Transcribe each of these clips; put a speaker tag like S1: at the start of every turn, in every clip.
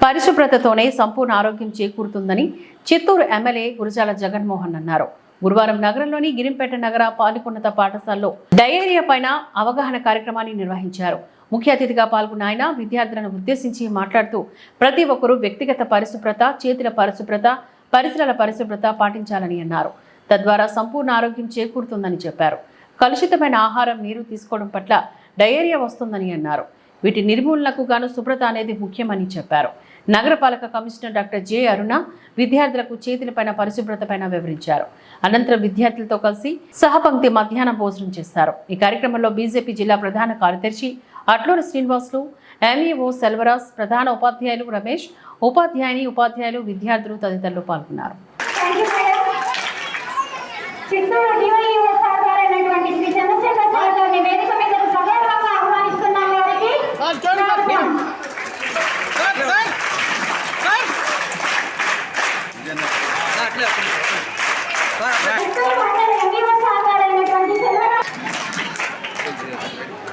S1: పరిశుభ్రతతోనే సంపూర్ణ ఆరోగ్యం చేకూరుతుందని చిత్తూరు ఎమ్మెల్యే గురజాల జగన్మోహన్ అన్నారు. గురువారం నగరంలోని గిరింపేట నగర పాలికోన్నత పాఠశాలలో డయేరియా పైన అవగాహన కార్యక్రమాన్ని నిర్వహించారు. ముఖ్య అతిథిగా పాల్గొన్న ఆయన విద్యార్థులను ఉద్దేశించి మాట్లాడుతూ ప్రతి ఒక్కరూ వ్యక్తిగత పరిశుభ్రత, చేతుల పరిశుభ్రత, పరిసరాల పరిశుభ్రత పాటించాలని అన్నారు. తద్వారా సంపూర్ణ ఆరోగ్యం చేకూరుతుందని చెప్పారు. కలుషితమైన ఆహారం, నీరు తీసుకోవడం పట్ల డయేరియా వస్తుందని అన్నారు. వీటి నిర్మూలనకు గాను శుభ్రత అనేది ముఖ్యమని చెప్పారు. నగరపాలక కమిషనర్ డాక్టర్ జె అరుణ విద్యార్థులకు చేతులపైన పరిశుభ్రతపైన వివరించారు. అనంతరం విద్యార్థులతో కలిసి సహపంక్తి మధ్యాహ్న భోజనం చేశారు. ఈ కార్యక్రమంలో బీజేపీ జిల్లా ప్రధాన కార్యదర్శి అట్లూరి శ్రీనివాసులు, ఎంఈఓ సెల్వరాజ్, ప్రధాన ఉపాధ్యాయులు రమేష్, ఉపాధ్యాయులు, విద్యార్థులు తదితరులు పాల్గొన్నారు.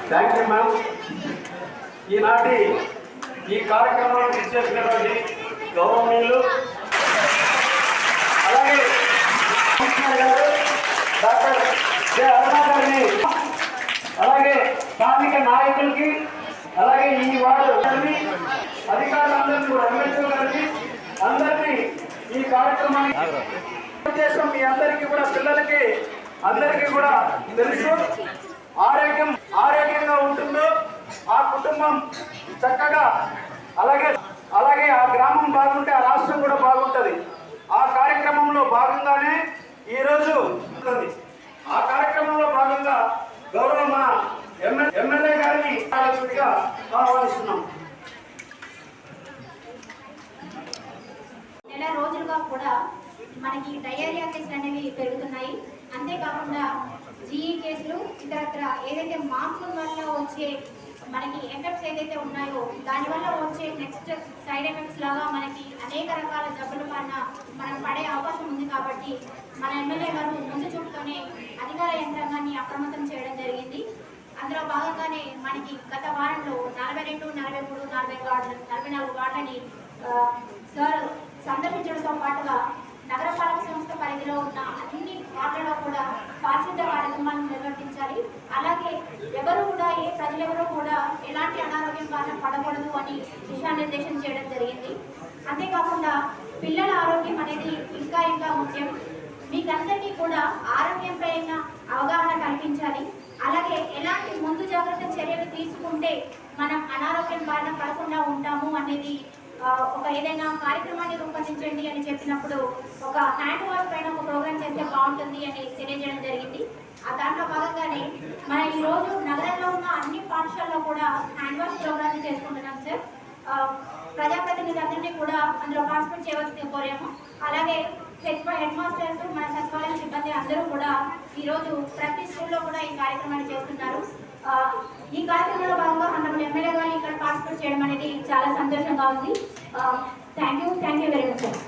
S2: Thank you ma'am. ఈనాటి ఈ కార్యక్రమాన్ని ఇచ్చేసినటువంటి గౌరవనీయులు అలాగే డాక్టర్ జె అరుణ గారిని, అలాగే స్థానిక నాయకులకి, అలాగే ఈ వార్డు అధికారులందరినీ కూడా ఎమ్మెల్యే గారిని అందరినీ ఈ కార్యక్రమాన్ని ఉద్దేశం మీ అందరికీ కూడా పిల్లలకి అందరికీ కూడా తెలుసు. ఆరోగ్యంగా ఉంటుందో ఆ కుటుంబం చక్కగా, అలాగే ఆ గ్రామం బాగుంటే ఆ రాష్ట్రం కూడా బాగుంటుంది. ఆ కార్యక్రమంలో భాగంగానే ఈరోజు ఆ కార్యక్రమంలో భాగంగా గౌరవ మన ఎమ్మెల్యే గారిని ఆహ్వానిస్తున్నాం.
S3: నెల రోజులుగా కూడా మనకి డయేరియా కేసులు అనేవి పెరుగుతున్నాయి. అంతేకాకుండా జీఈ కేసులు, ఇతరత్ర ఏదైతే మాంసం వల్ల వచ్చే మనకి ఎఫెక్ట్స్ ఏదైతే ఉన్నాయో దానివల్ల వచ్చే నెక్స్ట్ సైడ్ ఎఫెక్ట్స్ లాగా మనకి అనేక రకాల జబ్బుల పైన మనం పడే అవకాశం ఉంది. కాబట్టి మన ఎమ్మెల్యే గారు ముందు చూపుతోనే అధికార యంత్రాంగాన్ని అప్రమత్తం చేయడం జరిగింది. అందులో భాగంగానే మనకి గత వారంలో 42, 43, 44 వార్డులని సార్ సందర్శించడంతో పాటుగా నగరపాలక సంస్థ పరిధిలో ఉన్న అన్ని వార్డులలో కూడా పారిశుద్ధ కార్యక్రమాలను నిర్వర్తించాలి. అలాగే ప్రజలెవరూ కూడా ఎలాంటి అనారోగ్యం బారిన పడకూడదు అని దిశానిర్దేశం చేయడం జరిగింది. అంతేకాకుండా పిల్లల ఆరోగ్యం అనేది ఇంకా ముఖ్యం. మీకందరికీ కూడా ఆరోగ్యం పైన అవగాహన కల్పించాలి. అలాగే ఎలాంటి ముందు జాగ్రత్త చర్యలు తీసుకుంటే మనం అనారోగ్యం బారిన పడకుండా ఉంటాము అనేది ఒక ఏదైనా కార్యక్రమాన్ని రూపొందించండి అని చెప్పినప్పుడు ఒక హ్యాండ్ వాష్ పైన ఒక ప్రోగ్రామ్ చేస్తే బాగుంటుంది అని తెలియజేయడం జరిగింది. ఆ దాంట్లో భాగంగానే మన ఈరోజు నగరంలో ఉన్న అన్ని పాఠశాలలో కూడా హ్యాండ్ వాష్ ప్రోగ్రామ్ చేసుకుంటున్నాం సార్. ప్రజాప్రతినిధులందరినీ కూడా అందులో పార్టిసిపేట్ చేయవలసింది కోరాము. అలాగే హెడ్ మాస్టర్స్, మన సచివాలయం సిబ్బంది అందరూ కూడా ఈరోజు ప్రతి స్కూల్లో కూడా ఈ కార్యక్రమాన్ని చేస్తున్నారు. ఈ కార్యక్రమంలో భాగంగా మనం ఎమ్మెల్యే గారు ఇక్కడ పార్టిసిపేట్ చేయడం అనేది చాలా సంతోషంగా ఉంది. Thank you very much sir.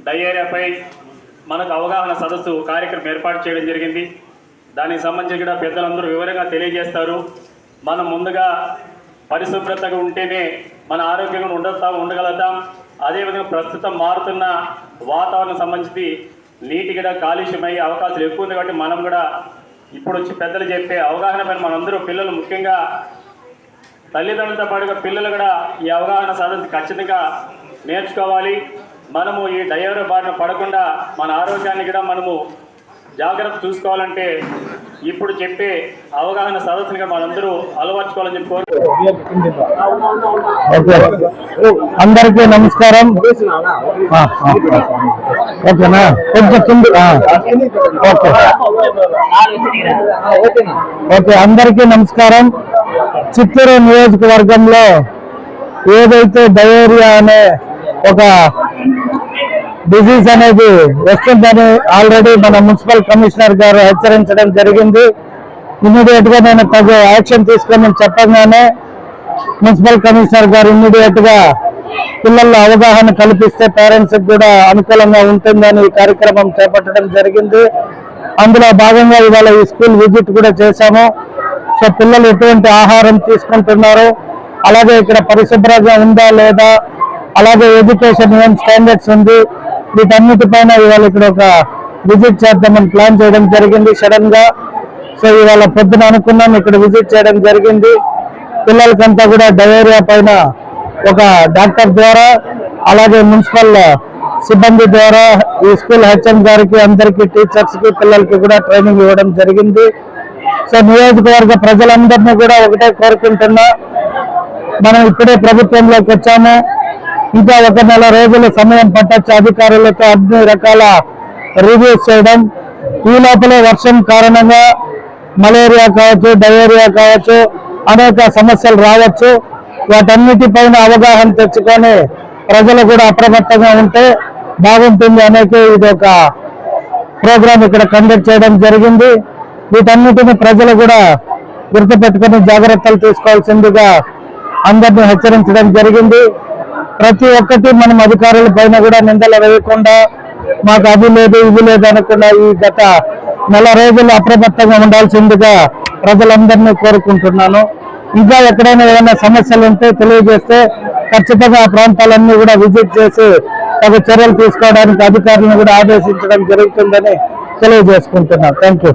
S4: డయేరియాపై మనకు అవగాహన సదస్సు కార్యక్రమం ఏర్పాటు చేయడం జరిగింది. దానికి సంబంధించి కూడా పెద్దలందరూ వివరంగా తెలియజేస్తారు. మనం ముందుగా పరిశుభ్రతగా ఉంటేనే మన ఆరోగ్యంగా ఉండగలుగుతాం. అదేవిధంగా ప్రస్తుతం మారుతున్న వాతావరణం సంబంధించి నీటి కూడా కాలుష్యమయ్యే అవకాశాలు ఎక్కువ ఉంది. కాబట్టి మనం కూడా ఇప్పుడు వచ్చి పెద్దలు చెప్పే అవగాహన పైన మనందరూ పిల్లలు ముఖ్యంగా తల్లిదండ్రులతో పాటుగా పిల్లలు కూడా ఈ అవగాహన సదస్సు ఖచ్చితంగా నేర్చుకోవాలి. మనము ఈ డయేరియా బారిన పడకుండా మన ఆరోగ్యాన్ని కూడా మనము జాగ్రత్త చూసుకోవాలంటే ఇప్పుడు చెప్పే అవగాహన సదస్సుగా మనందరూ అలవర్చుకోవాలని చెప్పి
S5: అందరికీ నమస్కారం. ఓకేనా, కొంచెం కింది. ఓకే, అందరికీ నమస్కారం. చిత్తూరు నియోజకవర్గంలో ఏదైతే డయేరియా అనే ఒక డిసీజ్ అనేది వస్తుందని ఆల్రెడీ మన మున్సిపల్ కమిషనర్ గారు హెచ్చరించడం జరిగింది. ఇమ్మీడియట్ గా నేను తగు యాక్షన్ తీసుకొని చెప్పగానే మున్సిపల్ కమిషనర్ గారు ఇమ్మీడియట్ గా పిల్లల్లో అవగాహన కల్పిస్తే పేరెంట్స్ కూడా అనుకూలంగా ఉంటుందని ఈ కార్యక్రమం చేపట్టడం జరిగింది. అందులో భాగంగా ఇవాళ ఈ స్కూల్ విజిట్ కూడా చేశాము. సో పిల్లలు ఎటువంటి ఆహారం తీసుకుంటున్నారు, అలాగే ఇక్కడ పరిశుభ్రంగా ఉందా లేదా, అలాగే ఎడ్యుకేషన్ ఏం స్టాండర్డ్స్ ఉంది, వీటన్నిటిపైన ఇవాళ ఇక్కడ ఒక విజిట్ చేద్దామని ప్లాన్ చేయడం జరిగింది సడన్ గా. సో ఇవాళ పొద్దున అనుకున్నాం, ఇక్కడ విజిట్ చేయడం జరిగింది. పిల్లలకంతా కూడా డయేరియా పైన ఒక డాక్టర్ ద్వారా, అలాగే మున్సిపల్ సిబ్బంది ద్వారా ఈ స్కూల్ హెచ్ఎం గారికి, అందరికీ, టీచర్స్ కి, పిల్లలకి కూడా ట్రైనింగ్ ఇవ్వడం జరిగింది. సో నియోజకవర్గ ప్రజలందరినీ కూడా ఒకటే కోరుకుంటున్నా, మనం ఇప్పుడే ప్రభుత్వంలోకి వచ్చాము, ఇంకా 1 నెల రోజులు సమయం పట్టొచ్చు అధికారులతో అన్ని రకాల రివ్యూస్ చేయడం. ఈ లోపలే వర్షం కారణంగా మలేరియా కావచ్చు, డయేరియా కావచ్చు, అనేక సమస్యలు రావచ్చు. వాటన్నిటిపైన అవగాహన తెచ్చుకొని ప్రజలు కూడా అప్రమత్తంగా ఉంటే బాగుంటుంది అనేది ఇది ఒక ప్రోగ్రాం ఇక్కడ కండక్ట్ చేయడం జరిగింది. వీటన్నిటిని ప్రజలు కూడా గుర్తుపెట్టుకుని జాగ్రత్తలు తీసుకోవాల్సిందిగా అందరినీ హెచ్చరించడం జరిగింది. ప్రతి ఒక్కటి మనం అధికారుల పైన కూడా నిందలు వేయకుండా, మాకు అది లేదు ఇది లేదు అనకుండా ఈ గత 1 నెల రోజులు అప్రమత్తంగా ఉండాల్సిందిగా ప్రజలందరినీ కోరుకుంటున్నాను. ఇంకా ఎక్కడైనా ఏమైనా సమస్యలు ఉంటే తెలియజేస్తే ఖచ్చితంగా ఆ ప్రాంతాలన్నీ కూడా విజిట్ చేసి తగు చర్యలు తీసుకోవడానికి అధికారులను కూడా ఆదేశించడం జరుగుతుందని తెలియజేసుకుంటున్నాను. Thank you.